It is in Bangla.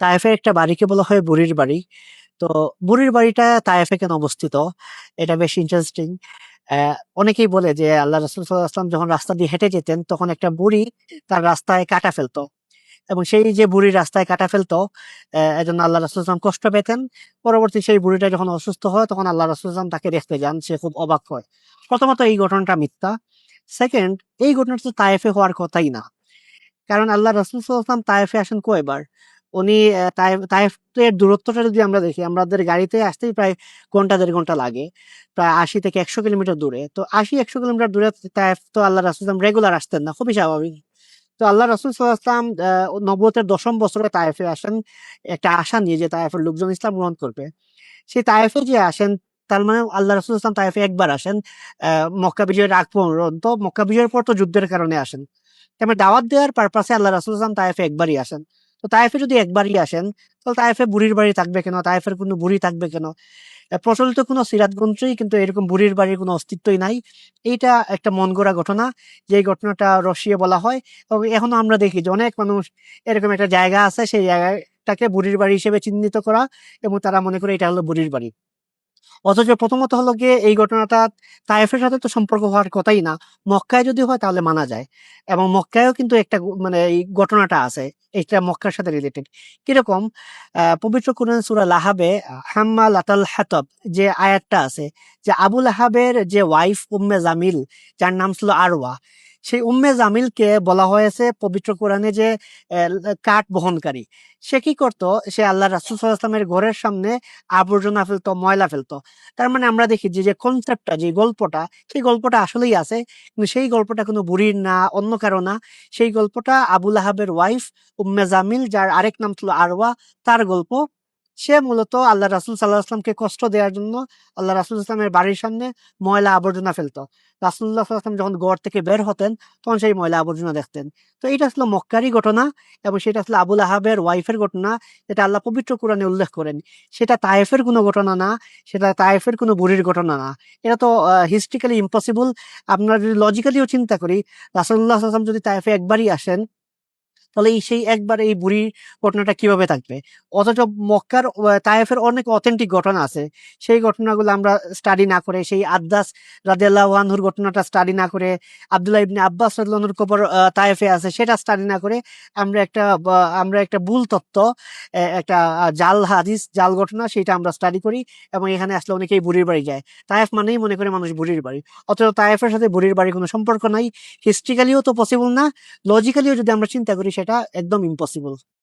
তায়েফের একটা বাড়িকে বলা হয় বুড়ির বাড়ি। তো বুড়ির বাড়িটা তায়েফে কেন অবস্থিত, এটা বেশ ইন্টারেস্টিং। অনেকেই বলে যে আল্লাহ রাসূল সাল্লাল্লাহু আলাইহি ওয়াসাল্লাম যখন রাস্তা দিয়ে হেঁটে যেতেন তখন একটা বুড়ি তার রাস্তায় কাটা ফেলতো, এবং সেই যে বুড়ি রাস্তায় কাটা ফেলতো এজন্য আল্লাহ রাসূল সাল্লাল্লাহু আলাইহি ওয়াসাল্লাম কষ্ট পেতেন। পরবর্তী সেই বুড়িটা যখন অসুস্থ হয় তখন আল্লাহ রাসূল সাল্লাল্লাহু আলাইহি ওয়াসাল্লাম তাকে দেখতে যান, সে খুব অবাক হয়। প্রথমত এই ঘটনাটা মিথ্যা। সেকেন্ড, এই ঘটনাটা তো তায়েফে হওয়ার কথাই না। কারণ আল্লাহ রাসূল সাল্লাল্লাহু আলাইহি ওয়াসাল্লাম তায়েফে আসেন কয়বার? উনি তায়েফের দূরত্বটা যদি আমরা দেখি, আমাদের গাড়িতে আসতেই প্রায় ঘন্টা ১.৫ ঘন্টা লাগে। প্রায় ৮০ থেকে ১০০ কিলোমিটার দূরে। তো ৮০-১০০ কিলোমিটার দূরে তায়েফ তো আল্লাহ রাসূল সাল্লাল্লাহু আলাইহি ওয়াসাল্লাম রেগুলার আসতেন না, খুবই স্বাভাবিক। তো আল্লাহ রাসূল সাল্লাল্লাহু আলাইহি ওয়াসাল্লাম নবুয়তের ১০ম বছরে তায়েফে আসেন একটা আশা নিয়ে যে তায়েফের লোকজন ইসলাম গ্রহণ করবে। সেই তায়েফে যে আসেন, তার মানে আল্লাহ রাসূল সাল্লাল্লাহু আলাইহি ওয়াসাল্লাম তায়েফে একবার আসেন। মক্কা বিজয়ের আগ পর্যন্ত, মক্কা বিজয়ের পর তো যুদ্ধের কারণে আসেন। তারপরে দাওয়াত দেওয়ার পারপাসে আল্লাহ রাসূল সাল্লাল্লাহু আলাইহি ওয়াসাল্লাম তায়েফে একবারই আসেন। তো তায়েফে যদি একবারই আসেন, তাহলে তায়েফে বুড়ির বাড়ি থাকবে কেন? তায়েফের কোনো বুড়ি থাকবে কেন? প্রচলিত কোনো সিরাত গ্রন্থেই কিন্তু এরকম বুড়ির বাড়ির কোনো অস্তিত্বই নাই। এইটা একটা মনগড়া ঘটনা, যেই ঘটনাটা রসিয়ে বলা হয়। এবং এখনো আমরা দেখি যে অনেক মানুষ এরকম একটা জায়গা আছে, সেই জায়গাটাকে বুড়ির বাড়ি হিসেবে চিহ্নিত করা, এবং তারা মনে করে এটা হলো বুড়ির বাড়ি। অথচ প্রথমত হলো গিয়ে এই ঘটনাটা তায়েফের সাথে তো সম্পর্ক হওয়ার কথাই না। মক্কায় যদি হয় তাহলে মানা যায়। এবং মক্কায়ও কিন্তু একটা মানে এই ঘটনাটা আছে। এটা মক্কার সাথে রিলেটেড। কিরকম? পবিত্র কোরআন সূরা লাহাবে হাম্মালাতাল হাতাব যে আয়াতটা আছে, যে আবু লাহাবের যে ওয়াইফ উম্মে জামিল, যার নাম ছিল আরওয়া, সেই উম্মে জামিলকে বলা হয়েছে পবিত্র কোরআনে যে কাঠ বহনকারী। সে কি করত? সে আল্লাহ রাসূল সাল্লাল্লাহু আলাইহি ওয়াসাল্লামের ঘরের সামনে আবর্জনা ফেলতো, ময়লা ফেলতো। তার মানে আমরা দেখি যে কনসেপ্টটা, যে গল্পটা, সেই গল্পটা আসলেই আছে। কিন্তু সেই গল্পটা কোনো বুড়ির না, অন্য কারো না। সেই গল্পটা আবু লাহাবের ওয়াইফ উম্মে জামিল, যার আরেক নাম ছিল আরওয়া, তার গল্প। সে মূলত আল্লাহ রাসূল সাল্লাল্লাহু আলাইহি ওয়াসাল্লামকে কষ্ট দেওয়ার জন্য আল্লাহ রাসূল সাল্লাল্লাহু আলাইহি ওয়াসাল্লামের বাড়ির সামনে ময়লা আবর্জনা ফেলতো। রাসূলুল্লাহ সাল্লাল্লাহু আলাইহি ওয়াসাল্লাম যখন ঘর থেকে বের হতেন তখন সেই ময়লা আবর্জনা দেখতেন। তো এটা ছিল মক্কারই ঘটনা, এবং সেটা ছিল আবু লাহাবের ওয়াইফের ঘটনা, যেটা আল্লাহ পবিত্র কোরআনে উল্লেখ করেন। সেটা তায়েফের কোনো ঘটনা না, সেটা তায়েফের কোনো বুড়ির ঘটনা না। এটা তো হিস্ট্রিক্যালি ইম্পসিবল। আমরা যদি লজিক্যালিও চিন্তা করি, রাসূলুল্লাহ সাল্লাল্লাহু আলাইহি ওয়াসাল্লাম যদি তায়েফে একবারই আসেন, তাহলে সেই একবার এই বুড়ির ঘটনাটা কিভাবে থাকবে? অথচ মক্কার তায়েফের অনেক অথেন্টিক ঘটনা আছে। সেই ঘটনাগুলো আমরা স্টাডি না করে, সেই আদ্দাস রাদিয়াল্লাহু আনহুর ঘটনাটা স্টাডি না করে, আব্দুল্লাহ ইবনে আব্বাস রাদিয়াল্লাহু আনহুর কবর তায়েফে আছে সেটা স্টাডি না করে, আমরা একটা ভুল তথ্য, একটা জাল হাদিস, জাল ঘটনা, সেটা আমরা স্টাডি করি, এবং এখানে আসলে অনেকেই বুড়ির বাড়ি যায়। তায়েফ মানেই মনে করে মানুষ বুড়ির বাড়ি। অথচ তায়েফের সাথে বুড়ির বাড়ির কোনো সম্পর্ক নাই। হিস্ট্রিক্যালিও তো পসিবল না, লজিক্যালিও যদি আমরা চিন্তা করি সেটা একদম ইম্পসিবল।